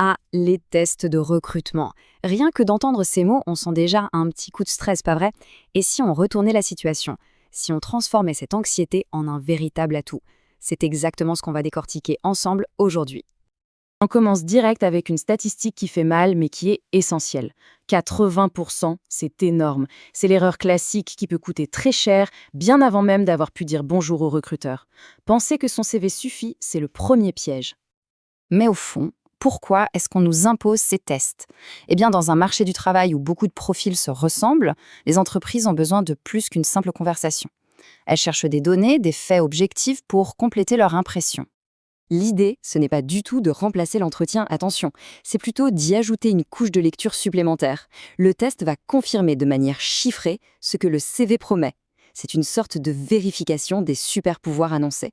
Ah, les tests de recrutement. Rien que d'entendre ces mots, on sent déjà un petit coup de stress, pas vrai? Et si on retournait la situation? Si on transformait cette anxiété en un véritable atout? C'est exactement ce qu'on va décortiquer ensemble aujourd'hui. On commence direct avec une statistique qui fait mal, mais qui est essentielle. 80%, c'est énorme. C'est l'erreur classique qui peut coûter très cher, bien avant même d'avoir pu dire bonjour au recruteur. Penser que son CV suffit, c'est le premier piège. Mais au fond, pourquoi est-ce qu'on nous impose ces tests? Eh bien, dans un marché du travail où beaucoup de profils se ressemblent, les entreprises ont besoin de plus qu'une simple conversation. Elles cherchent des données, des faits objectifs pour compléter leur impression. L'idée, ce n'est pas du tout de remplacer l'entretien, attention, c'est plutôt d'y ajouter une couche de lecture supplémentaire. Le test va confirmer de manière chiffrée ce que le CV promet. C'est une sorte de vérification des super pouvoirs annoncés.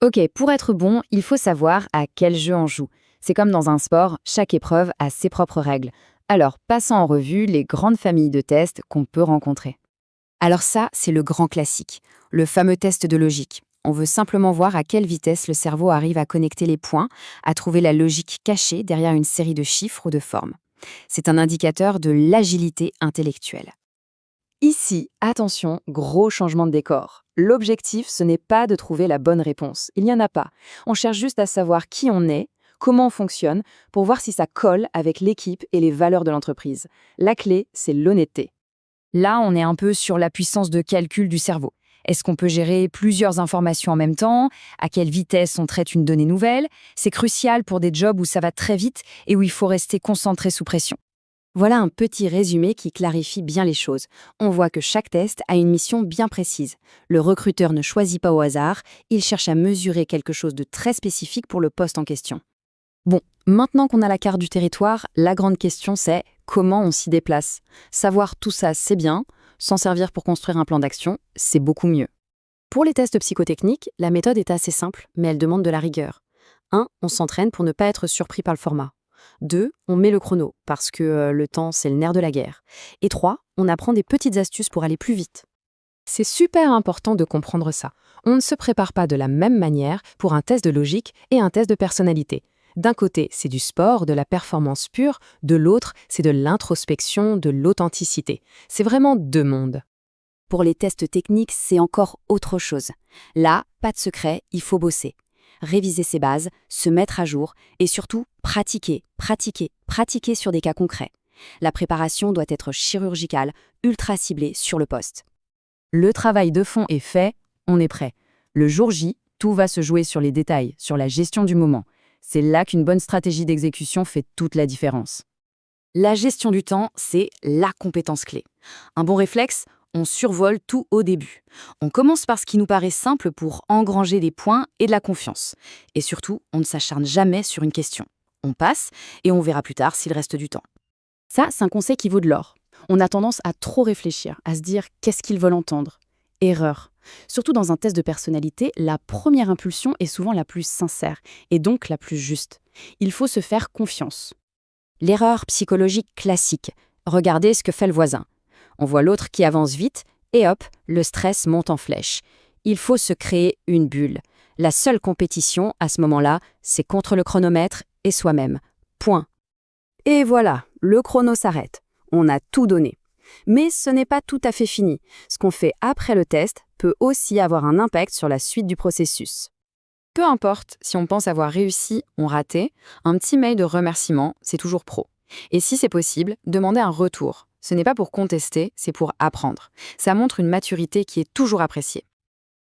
Ok, pour être bon, il faut savoir à quel jeu on joue. C'est comme dans un sport, chaque épreuve a ses propres règles. Alors, passons en revue les grandes familles de tests qu'on peut rencontrer. Alors ça, c'est le grand classique, le fameux test de logique. On veut simplement voir à quelle vitesse le cerveau arrive à connecter les points, à trouver la logique cachée derrière une série de chiffres ou de formes. C'est un indicateur de l'agilité intellectuelle. Ici, attention, gros changement de décor. L'objectif, ce n'est pas de trouver la bonne réponse. Il n'y en a pas. On cherche juste à savoir qui on est, comment on fonctionne, pour voir si ça colle avec l'équipe et les valeurs de l'entreprise. La clé, c'est l'honnêteté. Là, on est un peu sur la puissance de calcul du cerveau. Est-ce qu'on peut gérer plusieurs informations en même temps? À quelle vitesse on traite une donnée nouvelle? C'est crucial pour des jobs où ça va très vite et où il faut rester concentré sous pression. Voilà un petit résumé qui clarifie bien les choses. On voit que chaque test a une mission bien précise. Le recruteur ne choisit pas au hasard, il cherche à mesurer quelque chose de très spécifique pour le poste en question. Bon, maintenant qu'on a la carte du territoire, la grande question c'est comment on s'y déplace. Savoir tout ça, c'est bien. S'en servir pour construire un plan d'action, c'est beaucoup mieux. Pour les tests psychotechniques, la méthode est assez simple, mais elle demande de la rigueur. 1. On s'entraîne pour ne pas être surpris par le format. 2. On met le chrono, parce que le temps, c'est le nerf de la guerre. Et 3. On apprend des petites astuces pour aller plus vite. C'est super important de comprendre ça. On ne se prépare pas de la même manière pour un test de logique et un test de personnalité. D'un côté, c'est du sport, de la performance pure, de l'autre, c'est de l'introspection, de l'authenticité. C'est vraiment deux mondes. Pour les tests techniques, c'est encore autre chose. Là, pas de secret, il faut bosser. Réviser ses bases, se mettre à jour et surtout pratiquer, pratiquer, pratiquer sur des cas concrets. La préparation doit être chirurgicale, ultra ciblée sur le poste. Le travail de fond est fait, on est prêt. Le jour J, tout va se jouer sur les détails, sur la gestion du moment. C'est là qu'une bonne stratégie d'exécution fait toute la différence. La gestion du temps, c'est la compétence clé. Un bon réflexe, on survole tout au début. On commence par ce qui nous paraît simple pour engranger des points et de la confiance. Et surtout, on ne s'acharne jamais sur une question. On passe et on verra plus tard s'il reste du temps. Ça, c'est un conseil qui vaut de l'or. On a tendance à trop réfléchir, à se dire qu'est-ce qu'ils veulent entendre. Erreur. Surtout dans un test de personnalité, la première impulsion est souvent la plus sincère et donc la plus juste. Il faut se faire confiance. L'erreur psychologique classique. Regardez ce que fait le voisin. On voit l'autre qui avance vite et hop, le stress monte en flèche. Il faut se créer une bulle. La seule compétition, à ce moment-là, c'est contre le chronomètre et soi-même. Point. Et voilà, le chrono s'arrête. On a tout donné. Mais ce n'est pas tout à fait fini. Ce qu'on fait après le test peut aussi avoir un impact sur la suite du processus. Peu importe si on pense avoir réussi ou raté, un petit mail de remerciement, c'est toujours pro. Et si c'est possible, demandez un retour. Ce n'est pas pour contester, c'est pour apprendre. Ça montre une maturité qui est toujours appréciée.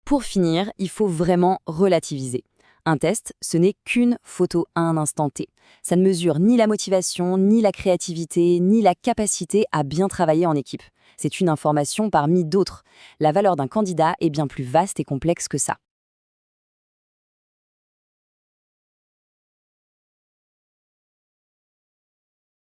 Pour finir, il faut vraiment relativiser. Un test, ce n'est qu'une photo à un instant T. Ça ne mesure ni la motivation, ni la créativité, ni la capacité à bien travailler en équipe. C'est une information parmi d'autres. La valeur d'un candidat est bien plus vaste et complexe que ça.